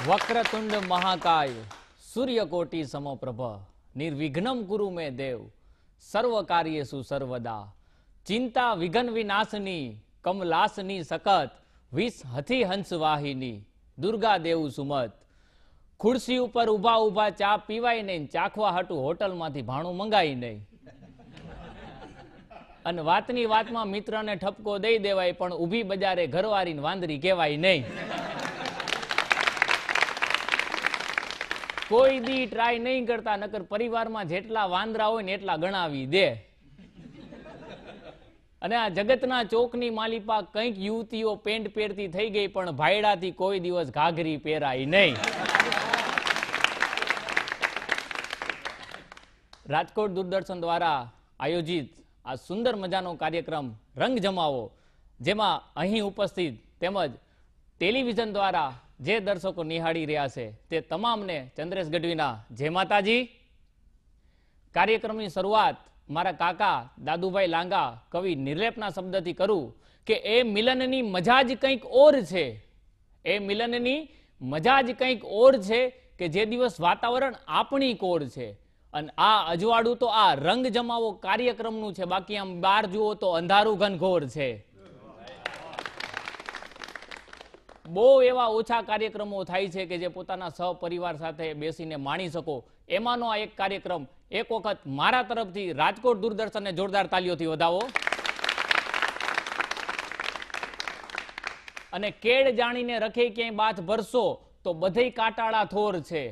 વક્રતુંડ મહાકાય સૂર્યકોટી સમપ્રભ નિર્વિઘ્નમ કુરુ મે દેવ સર્વ કાર્યેષુ સર્વદા ચિંતા વિઘ્ન વિનાશની કમલાસની સખત વિષ હથી હંસ વાહિની દુર્ગા દેવ સુમત ખુરશી ઉપર ઉભા ઉભા ચા પીવાય નહીં, ચાખવા હાટું હોટલમાંથી ભાણું મંગાય નહીં, અને વાતની વાતમાં મિત્રને ઠપકો દઈ દેવાય પણ ઊભી બજારે ઘરવાળીને વાંદરી કહેવાય નહીં. કોઈ દી ટ્રાય નહીં કરતા, નકર પરિવારમાં જેટલા વાંદરા હોય ને એટલા ગણાવી દે. અને આ જગતના ચોકની માલિપા કંઈક યુવતીઓ પેન્ટ પહેરતી થઈ ગઈ પણ ભાયડાથી કોઈ દિવસ ઘાઘરી પહેરાય નહીં. રાજકોટ દૂરદર્શન દ્વારા આયોજિત આ સુંદર મજાનો કાર્યક્રમ રંગ જમાવો, જેમાં અહીં ઉપસ્થિત તેમજ ટેલિવિઝન દ્વારા જે દર્શકો નિહાળી રહ્યા છે તે તમામને ચંદ્રેશ ગઢવીના જય માતાજી. કાર્યક્રમની શરૂઆત મારા કાકા દાદુભાઈ લાંગા કવિ નિર્લેપના શબ્દથી કરું કે એ મિલનની મજા જ કંઈક ઓર છે, એ મિલનની મજા જ કંઈક ઓર છે કે જે દિવસ વાતાવરણ આપણી કોર છે. અને આ અજવાળું તો આ રંગ જમાવો કાર્યક્રમનું છે, બાકી આમ બહાર જુઓ તો અંધારું ઘનઘોર છે. બહુ એવા ઓછા કાર્યક્રમો થાય છે કે જે પોતાના સહપરિવાર સાથે બેસીને માણી શકો. એમાંનો આ એક કાર્યક્રમ એક વખત મારા તરફથી રાજકોટ દૂરદર્શનને જોરદાર તાલીઓથી વધાવો. અને કેળ જાણીને રખે ક્યાંય બાથ ભરશો તો બધેય કાટાળા થોર છે.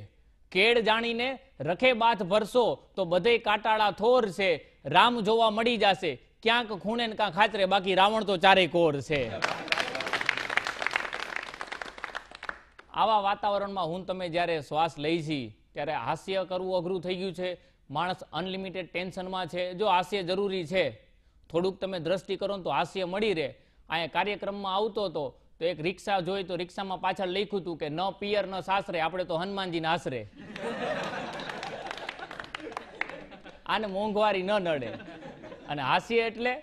કેળ જાણીને રખે બાથ ભરશો તો બધેય કાટાળા થોર છે. રામ જોવા મળી જશે ક્યાંક ખૂણે ને ક્યાંક ખાચરે, બાકી રાવણ તો ચારેય કોર છે. આવા વાતાવરણમાં હું તમે જ્યારે શ્વાસ લઈ છી ત્યારે હાસ્ય કરવું અઘરું થઈ ગયું છે. માણસ અનલિમિટેડ ટેન્શનમાં છે. જો હાસ્ય જરૂરી છે, થોડુંક તમે દ્રષ્ટિ કરો તો હાસ્ય મળી રહે. અહીંયા કાર્યક્રમમાં આવતો હતો તો એક રિક્ષા જોઈ તો રિક્ષામાં પાછળ લખ્યું હતું કે ન પિયર ન સાસરે, આપણે તો હનુમાનજીને આશરે. આને મોંઘવારી ન નડે. અને હાસ્ય એટલે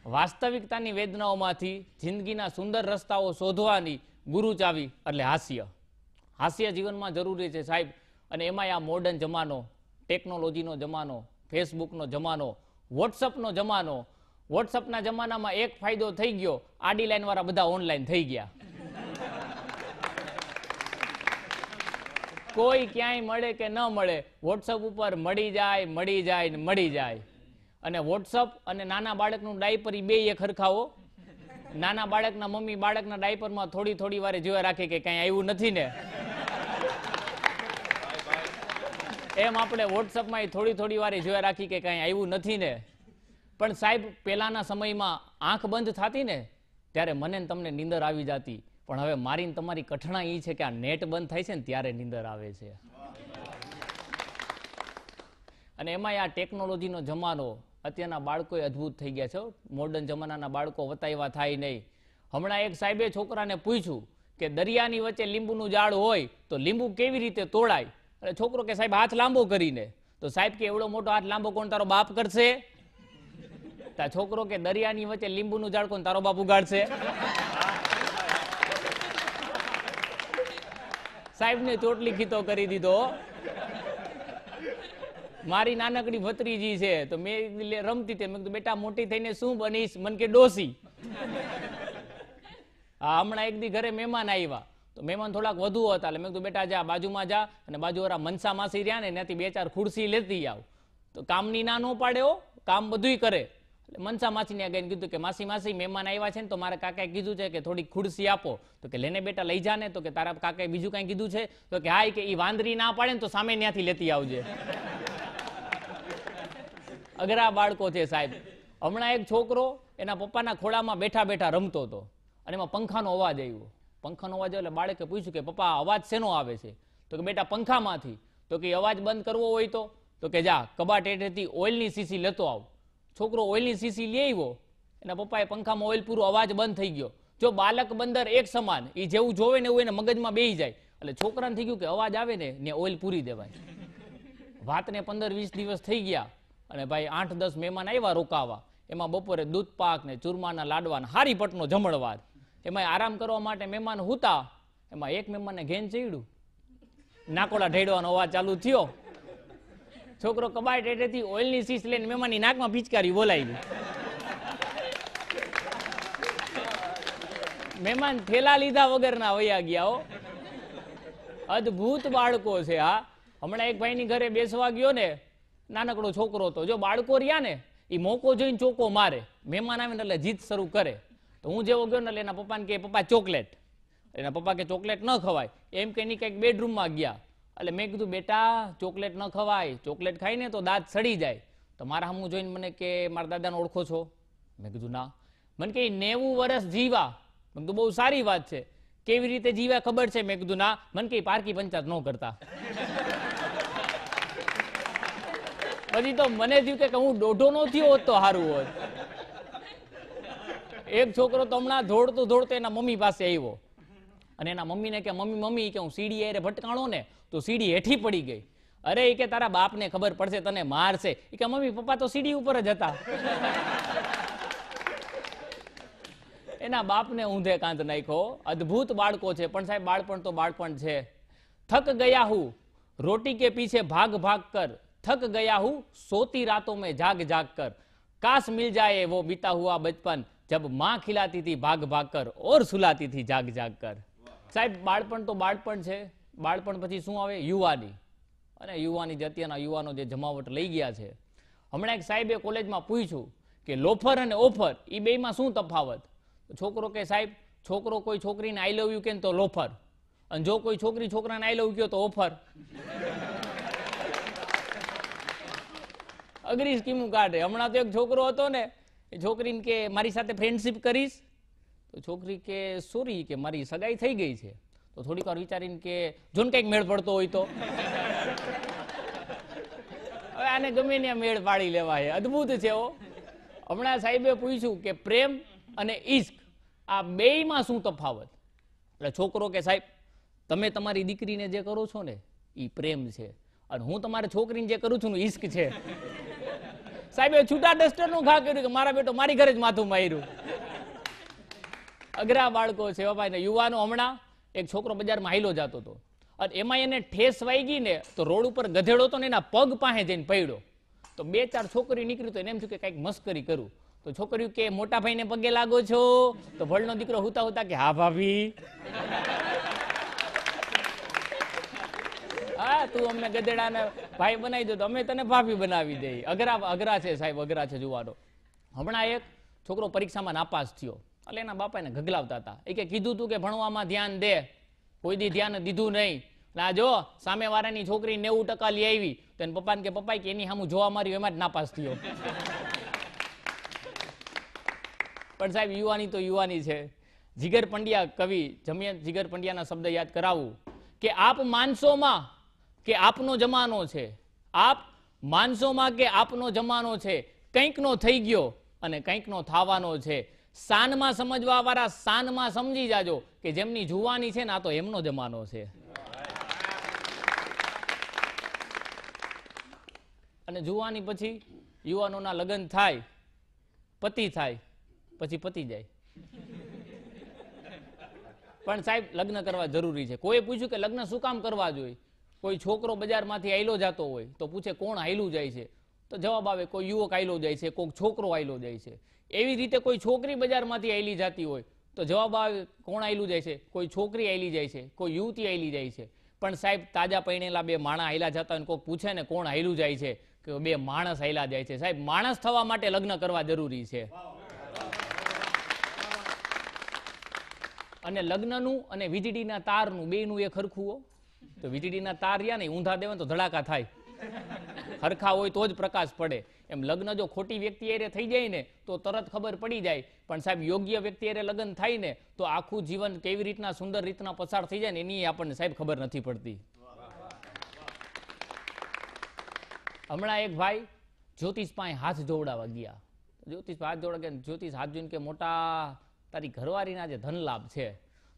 વાસ્તવિકતાની વેદનાઓમાંથી જિંદગીના સુંદર રસ્તાઓ શોધવાની ગુરુ ચાવી એટલે હાસ્ય. હાસ્ય જીવનમાં જરૂરી છે સાહેબ. અને એમાંય આ મોડર્ન જમાનો, ટેકનોલોજીનો જમાનો, ફેસબુકનો જમાનો, વોટ્સઅપનો જમાનો. વોટ્સઅપના જમાનામાં એક ફાયદો થઈ ગયો, આડી લાઈન વાળા બધા ઓનલાઈન થઈ ગયા. કોઈ ક્યાંય મળે કે ન મળે, વોટ્સઅપ ઉપર મળી જાય મળી જાય ને મળી જાય. અને વોટ્સઅપ અને નાના બાળકનું ડાયપર બે એક હરખાવો. નાના બાળકના મમ્મી બાળકના ડાયપરમાં થોડી થોડી વારે જોયા રાખે કે કઈ આવ્યું નથી ને, એમ આપણે વોટ્સઅપમાં થોડી થોડી વારે જોયા રાખી કે કઈ આવ્યું નથી ને. પણ સાહેબ પહેલાના સમયમાં આંખ બંધ થતી ને ત્યારે મને તમને નીંદર આવી જતી, પણ હવે મારી તમારી કઠણાઈ એ છે કે આ નેટ બંધ થાય છે ને ત્યારે નીંદર આવે છે. અને એમાંય આ ટેકનોલોજીનો જમાનો, અત્યારના બાળકો અદભુત થઈ ગયા છે. મોડર્ન જમાનાના બાળકો વતાવ્યા થાય નહીં. હમણાં એક સાહેબે છોકરાને પૂછ્યું કે દરિયાની વચ્ચે લીંબુનું ઝાડ હોય તો લીંબુ કેવી રીતે તોડાય? એટલે છોકરો કે સાહેબ હાથ લાંબો કરીને. તો સાહેબ કે એવડો મોટો હાથ લાંબો કોણ તારો બાપ કરશે? છોકરો કે દરિયાની વચ્ચે લીંબુનું ઝાડ કોણ તારો બાપ ઉગાડશે? સાહેબ ને ચોટલી ખીતો કરી દીધો. મારી નાનકડી ભત્રીજી છે તો મેં રમતી હતી, મેં કીધું બેટા મોટી થઈને શું બનીશ? મને કે ડોસી. હા, હમણાં એક દી ઘરે મહેમાન આવ્યા તો મહેમાન થોડાક વધુ હતા એટલે મેં કીધું બેટા જા બાજુમાં જા અને બાજુવાળા મનસા માસી રહ્યા ને ત્યાંથી બે ચાર ખુરશી લેતી આવ. તો કામની ના નો પાડ્યો, કામ બધુંય કરે. મનસા માસીને ગઈને કીધું કે માસી માસી મહેમાન આવ્યા છે ને તો મારા કાકાએ કીધું છે કે થોડી ખુરશી આપો. તો કે લેને બેટા લઈ જા ને. તો કે તારા કાકાએ બીજું કાંઈ કીધું છે? તો કે હા, કે એ વાંદરી ના પાડે ને તો સામે ત્યાંથી લેતી આવજે. અઘરા બાળકો છે સાહેબ. હમણાં એક છોકરો એના પપ્પાના ખોળામાં બેઠા બેઠા રમતો હતો અને એમાં પંખાનો અવાજ આવ્યો. પંખાનો અવાજ એટલે બાળકે પૂછ્યું કે પપ્પા અવાજ શેનો આવે છે? તો કે બેટા પંખામાંથી. તો કે અવાજ બંધ કરવો હોય તો કે જા કબાટ હેઠેથી ઓઇલની શીશી લેતો આવ. છોકરો ઓઇલની શીશી લઈ આવ્યો. એના પપ્પાએ પંખામાં ઓઇલ પૂરું, અવાજ બંધ થઈ ગયો. જો બાલક બંદર એક સમાન, એ જેવું જોવે ને એવું એને મગજમાં બેસી જાય. એટલે છોકરાને થઈ ગયું કે અવાજ આવે ને ને ઓઇલ પૂરી દેવાય. વાતને 15-20 દિવસ થઈ ગયા અને ભાઈ 8-10 મહેમાન આવ્યા રોકાવા. એમાં બપોરે દૂધ પાક ને ચૂરમાના લાડવા હારી પટનો જમણવાર. એમાં આરામ કરવા માટે મહેમાન હુતા. એમાં એક મહેમાનને ઘેન ચડ્યું, નાકોડા ઢેડવાનો અવાજ ચાલુ થયો. છોકરો કબાટ હેઠેથી ઓઇલની શીશ લઈને મહેમાનની નાકમાં પિચકારી બોલાવી. મહેમાન થેલા લીધા વગરના વયા ગયા. અદ્ભુત બાળકો છે. હા, હમણાં એક ભાઈની ઘરે બેસવા ગયો ને, નાનકડો છોકરો હતો. જો બાળકો રહ્યા ને એ મોકો જોઈને ચોકો મારે. મહેમાન આવે ને એટલે જીત શરૂ કરે. તો હું જેવો ગયો ને એટલે એના પપ્પાને કહે પપ્પા ચોકલેટ. એના પપ્પા કે ચોકલેટ ન ખવાય. એમ કે કંઈક બેડરૂમમાં ગયા. એટલે મેં કીધું બેટા ચોકલેટ ન ખવાય, ચોકલેટ ખાઈને તો દાંત સડી જાય. તો મારા હમું જોઈને મને કે મારા દાદાને ઓળખો છો? મેં કીધું ના. મને કે 90 વર્ષ જીવા. મેં કીધું બહુ સારી વાત છે. કેવી રીતે જીવ્યા ખબર છે? મેં કીધું ના. મને કે પારકી પંચાયત ન કરતા. પછી તો મને થયું કે હું દોઢો નો થયો હોત તો સારું હોત. એક છોકરો તો હમણાં દોડતો દોડતો એના મમ્મી પાસે આવ્યો અને એના મમ્મીને કે મમ્મી મમ્મી કે હું સીડી એરે ભટકાણો ને તો સીડી હેઠી પડી ગઈ. અરે એ કે તારા બાપને ખબર પડશે, તને મારશે. એ કે મમ્મી પપ્પા તો સીડી ઉપર જ હતા. એના બાપને ઊંધે કાંત નાખ્યો. અદ્ભુત બાળકો છે. પણ સાહેબ બાળપણ તો બાળપણ છે. થક ગયા હું રોટી કે પીછે ભાગ ભાગ કર, थक गया हूं सोती रातों में जाग जाग कर, काश मिल जाए वो बीता हुआ बचपन जब मां खिलाती थी भाग भाग कर और सुलाती थी जाग जाग कर. સાહેબ બાળપણ તો બાળપણ છે. બાળપણ પછી શું આવે? યુવાની. અને યુવાની જે અત્યારના યુવાનો જે જમાવટ લઈ ગયા છે. હમણાં એક સાહેબે કોલેજમાં પૂછ્યું કે લોફર અને ઓફર એ બેમાં શું તફાવત? છોકરો કે સાહેબ છોકરો કોઈ છોકરીને આઈ લવ યુ કે તો લોફર, અને જો કોઈ છોકરી છોકરાને આઈ લવ યુ કહે તો ઓફર. અઘરી સ્કીમું કાઢે. હમણાં તો એક છોકરો હતો ને, એ છોકરીને કે મારી સાથે ફ્રેન્ડશીપ કરીશ? તો છોકરી કે સોરી કે મારી સગાઈ થઈ ગઈ છે. તો થોડીક વાર વિચારીને કે જો ને કંઈક મેળ પડતો હોય તો. હવે આને ગમે ને મેળ પાડી લેવાય. અદ્ભુત છે. હમણાં સાહેબે પૂછ્યું કે પ્રેમ અને ઈશ્ક આ બેયમાં શું તફાવત? એટલે છોકરો કે સાહેબ તમે તમારી દીકરીને જે કરો છો ને એ પ્રેમ છે, અને હું તમારી છોકરીને જે કરું છું ને ઈશ્ક છે. સાહેબે છૂટા ડસ્ટર નું ઘા કર્યું કે મારા બેટો મારી ઘરે જ માથું માર્યું. અઘરા બાળકો છે ભાઈ ને યુવાનો. હમણાં એક છોકરો બજારમાં હાઈલો જતો હતો અને એમાં એને ઠેસ વાગી ને તો રોડ ઉપર ગધેડો હતો ને એના પગ પાસે જઈને પડ્યો. તો 2-4 છોકરી નીકળી તો એને એમ થયું કે કઈક મસ્કરી કરું. તો છોકરીઓ કે મોટા ભાઈને પગે લાગો છો? તો ભળનો દીકરો હુતા હુતા કે હા ભાભી. હા તું અમને ગધેડાને ભાઈ બનાવી દો તો અમે તને ભાભી બનાવી દઈ. અઘરા છે સાહેબ, અઘરા છે જુવાનો. હમણાં એક છોકરો પરીક્ષામાં નાપાસ થયો એટલે એના બાપા એને ગગલાવતા હતા. એ કે કીધું તું કે ભણવામાં ધ્યાન દે, કોઈ દી ધ્યાન દીધું નહીં. ના જો સામે વાળાની છોકરી 90% લઈ આવી તો એને પપ્પાને કે પપ્પા કે એની સામું જોવા માર્યું એમાં જ નાપાસ થયો. પણ સાહેબ યુવાની તો યુવાની છે. જીગર પંડ્યા કવિ જમિયત જીગર પંડ્યાના શબ્દ યાદ કરાવું કે આપ માનસોમાં કે આપનો જમાનો છે, આપ માનસોમાં કે આપનો જમાનો છે, કંઈકનો થઈ ગયો અને કંઈકનો થવાનો છે. સાનમાં સમજવા વાળા સાનમાં સમજી જાજો કે જેમની જુવાની છે ને આ તો એમનો જમાનો છે. અને જુવાની પછી યુવાનોના લગ્ન થાય, પતિ થાય, પછી પતિ જાય. પણ સાહેબ લગ્ન કરવા જરૂરી છે. કોઈ પૂછ્યું કે લગ્ન શું કામ કરવા જોઈએ? કોઈ છોકરો બજારમાંથી આયલો જતો હોય તો પૂછે કોણ આયલું જાય છે? તો જવાબ આવે કોઈ યુવક આયલો જાય છે, કોઈ છોકરો આયલો જાય છે. એવી રીતે કોઈ છોકરી બજારમાંથી આયલી જતી હોય તો જવાબ આવે કોણ આયલું જાય છે? કોઈ છોકરી આયલી જાય છે, કોઈ યુવતી આયલી જાય છે. પણ સાહેબ તાજા પૈણેલા બે માણા આયલા જતા હોય કોઈક પૂછે ને કોણ આયલું જાય છે કે બે માણસ હાલ્યા જાય છે. સાહેબ, માણસ થવા માટે લગ્ન કરવા જરૂરી છે. અને લગ્નનું અને વીજળીના તારનું બેનું એક હરખું હો. તો વીજળીના તાર રહ્યા ને ઊંધા દેવા તો ધડાકા થાય, હરખા હોય તો જ પ્રકાશ પડે. એમ લગ્ન જો ખોટી વ્યક્તિ એરે થઈ જાય ને તો તરત ખબર પડી જાય, પણ સાહેબ યોગ્ય વ્યક્તિ એરે લગ્ન થાય ને તો આખું જીવન કેવી રીતના સુંદર રીતના પસાર થઈ જાય ને એની આપણને સાહેબ ખબર નથી પડતી. હમણાં એક ભાઈ જ્યોતિષ પાસે હાથ જોવડાવવા ગયા. જ્યોતિષ હાથ જોડા ગયા, જ્યોતિષ હાથ જોઈને કે મોટા તારી ઘરવાળીના જે ધન લાભ છે.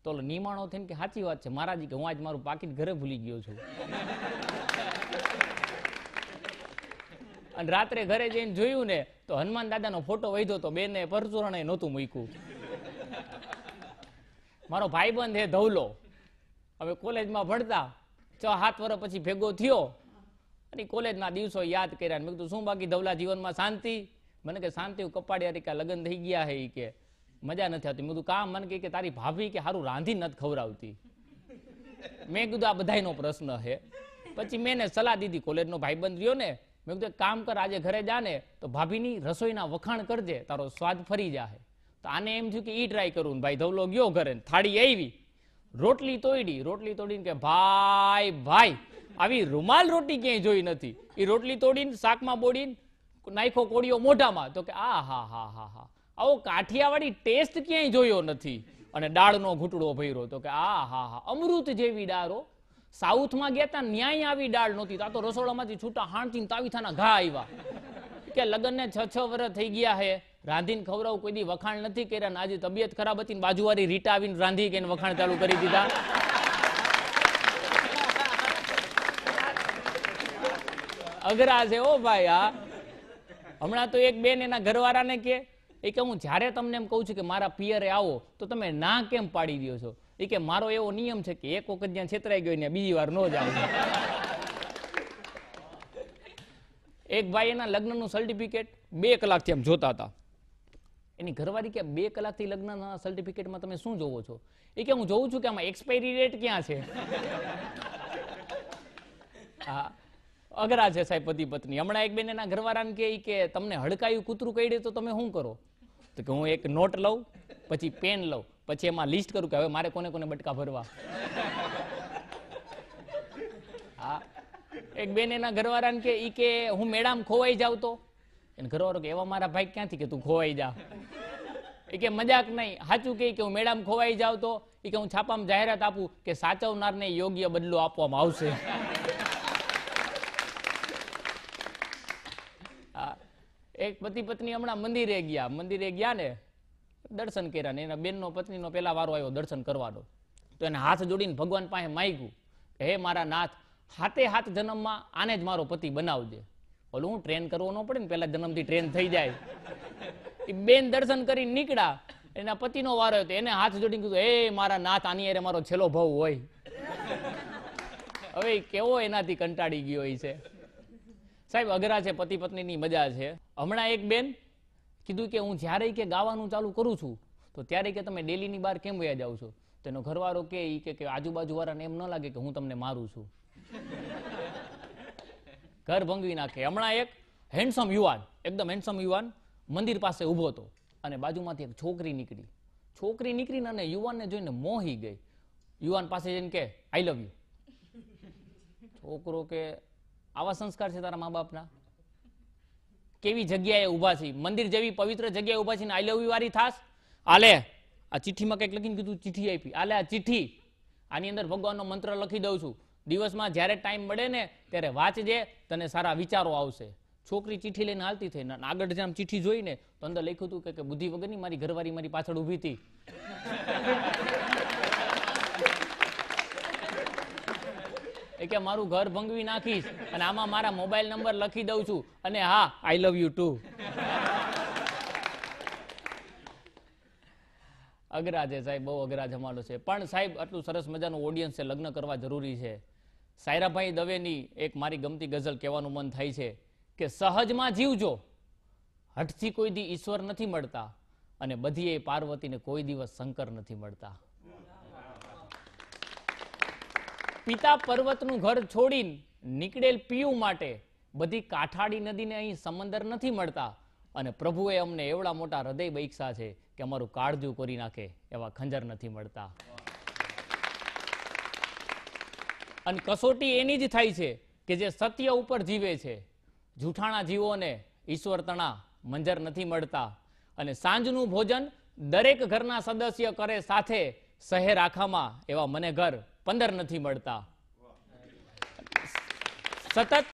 તો નિમાણો થઈને કે સાચી વાત છે મહારાજી, કે હું આજ મારું પાકીટ ઘરે ભૂલી ગયો છું. અને રાત્રે ઘરે જઈને જોયું ને તો હનુમાન દાદાનો ફોટો વધ્યો તો બેને પરચુરણ નહોતું મૂક્યું. મારો ભાઈબંધ હે ધવલો, હવે કોલેજમાં ભણતા 6-7 વર્ષ પછી ભેગો થયો અને કોલેજના દિવસો યાદ કર્યા. મેં કીધું શું બાકી ધવલા જીવનમાં શાંતિ? મને કે શાંતિ, કપાડિયા કે લગ્ન થઈ ગયા હે કે મજા નથી આવતી. મેં કીધું કામ? મને કે તારી ભાભી કે સારું રાંધી નથી ખવડાવતી. મેં કીધું આ બધાયનો પ્રશ્ન છે. પછી મેં સલાહ દીધી, કોલેજનો ભાઈબંધ રહ્યો ને, મેં કીધું કામ કર, આજે ઘરે જા ને તો ભાભીની રસોઈના વખાણ કરજે, તારો સ્વાદ ફરી જાય. તો આને એમ થયું કે ઈ ટ્રાય કરું. ભાઈ ધવલો ગયો ઘરે, થાળી આવી, રોટલી તોડીને કે ભાઈ ભાઈ આવી રૂમાલ રોટી ક્યાંય જોઈ નથી. એ રોટલી તોડીને શાકમાં બોડીને નાખો કોળીઓ મોઢામાં. તો કે આ હા હા હા હા, આવો કાઠિયાવાડી ટેસ્ટ ક્યાંય જોયો નથી. અને દાળનો ઘૂંટડો ભર્યો. તો કે આ હા હા, અમૃત જેવી દાળો. સાઉથમાં ગયા તા ન્યાય આવી દાળ નહોતી. આ તો રસોડામાંથી છૂટા હાણથી તાવીથાના ઘા આવ્યા. કે લગ્નને 6 વર્ષ થઈ ગયા હે, રાંધીને ખવડાવું કોઈ દી વખાણ નથી કર્યા. આજે તબિયત ખરાબ હતી ને બાજુવાળી રીટા આવીને રાંધી કે વખાણ ચાલુ કરી દીધા. અઘરા છે ઓ ભાઈ. આ હમણાં તો એક બેન એના ઘરવાળાને કે હું જ્યારે તમને એમ કહું છું કે મારા પિયરે આવો તો તમે ના કેમ પાડી દો છો? એ કે મારો એવો નિયમ છે કે એક વખત જ્યાં છેતરાઈ ગયો ને બીજી વાર ન જાવ. એક ભાઈ એના લગ્નનું સર્ટિફિકેટ 2 કલાકથી આમ જોતા હતા. એની ઘરવાળી કે 2 કલાકથી લગ્નના સર્ટિફિકેટમાં તમે શું જોવો છો? એ કે હું જોઉં છું કે આમાં એક્સપાયરી ડેટ ક્યાં છે. હા, અઘરા છે સાહેબ પતિ પત્ની. હમણાં એક બેન એના ઘરવાળાને કે તમને હડકાયું કૂતરું કઈડે તો તમે શું કરો? તો કે હું એક નોટ લઉં, પછી પેન લઉં, પછી એમાં લિસ્ટ કરું કે હવે મારે કોને કોને બટકા ભરવા. હા, એક બેન એના ઘરવાળાને કે હું મેળામાં ખોવાઈ જાવ તો? એને ઘરવાળો કે એવા મારા ભાઈ ક્યાંથી કે તું ખોવાઈ જા. એ કે મજાક નહીં, સાચું કે હું મેળામાં ખોવાઈ જાવ તો? એ કે હું છાપામાં જાહેરાત આપું કે સાચવનારને યોગ્ય બદલો આપવામાં આવશે. એક પતિ પત્ની હમણાં મંદિરે ગયા ને દર્શન કર્યા ને એના બેનનો પત્નીનો પેલા વારો આવ્યો દર્શન કરવાનો. તો એને હાથ જોડીને ભગવાન પાસે માંગ્યું કે હે મારા નાથ, હાથ જન્મમાં આને જ મારો પતિ બનાવજે. ઓલું હું ટ્રેન કરવો ન પડે ને, પેલા જન્મથી ટ્રેન થઈ જાય. એ બેન દર્શન કરીને નીકળ્યા, એના પતિનો વારો હતો, એને હાથ જોડીને કીધું હે મારા નાથ, આની અરે મારો છેલ્લો ભાવ હોય. હવે કેવો એનાથી કંટાળી ગયો છે સાહેબ. અઘરા છે પતિ પત્નીની મજા છે. હમણાં એક બેન કીધું કે હું જ્યારે કે ગાવાનું ચાલુ કરું છું તો ત્યારે કે તમે ડેલીની બહાર કેમ વયા જાવ છો? તેનો ઘરવાળો કે આજુબાજુ વાળાને એમ ન લાગે કે હું તમને મારું છું. ઘર ભંગવી નાખે. હમણાં એક હેન્ડસમ યુવાન, એકદમ હેન્ડસમ યુવાન મંદિર પાસે ઊભો હતો અને બાજુમાંથી એક છોકરી નીકળીને અને યુવાનને જોઈને મોહી ગઈ. યુવાન પાસે જઈને કે આઈ લવ યુ. છોકરો કે આવા સંસ્કાર છે તારા મા બાપના? કેવી જગ્યાએ ઉભા છે, મંદિર જેવી પવિત્ર જગ્યાએ ઉભા છે ને આઈ લવ યુ વાળી થાસ? આલે આ ચિઠ્ઠીમાં કંઈક લખીને કીધું, ચિઠ્ઠી આપી. આલે આ ચિઠ્ઠી, આની અંદર ભગવાનનો મંત્ર લખી દઉં છું, દિવસમાં જ્યારે ટાઈમ મળે ને ત્યારે વાંચજે, તને સારા વિચારો આવશે. છોકરી ચિઠ્ઠી લઈને હાલતી થઈ, આગળ જામ ચિઠ્ઠી જોઈને તો અંદર લખ્યું હતું કે બુદ્ધિ વગરની મારી ઘરવાળી મારી પાછળ ઊભી હતી. એ કે મારું ઘર ભંગવી નાખીશ અને આમાં મારા મોબાઈલ નંબર લખી દઉં છું અને હા આઈ લવ યુ ટુ. અઘરા છે સાહેબ, બહુ અઘરા જમાનો છે. પણ સાહેબ આટલું સરસ મજાનું ઓડિયન્સ છે, લગ્ન કરવા જરૂરી છે. સાયરાભાઈ દવેની એક મારી ગમતી ગઝલ કહેવાનું મન થાય છે કે સહજમાં જીવજો, હઠથી કોઈ દી ઈશ્વર નથી મળતા અને બધીએ પાર્વતીને કોઈ દિવસ શંકર નથી મળતા. પિતા પર્વતનું ઘર છોડીને નીકળેલ પિયુ માટે બધી કાઠાળી નદીને અહીં સમંદર નથી મળતા, અને પ્રભુએ અમને એવડા મોટા હૃદય બૈક્ષા છે કે અમારું કાળજું કરી નાખે એવા ખંજર નથી મળતા. અને કસોટી એની જ થાય છે કે જે સત્ય ઉપર જીવે છે. જૂઠાણા જીવોને ઈશ્વર તણા મંજર નથી મળતા. અને સાંજનું ભોજન દરેક ઘરના સદસ્ય કરે સાથે, શહેર આખામાં એવા મને ઘર 15 નથી મળતા. સતત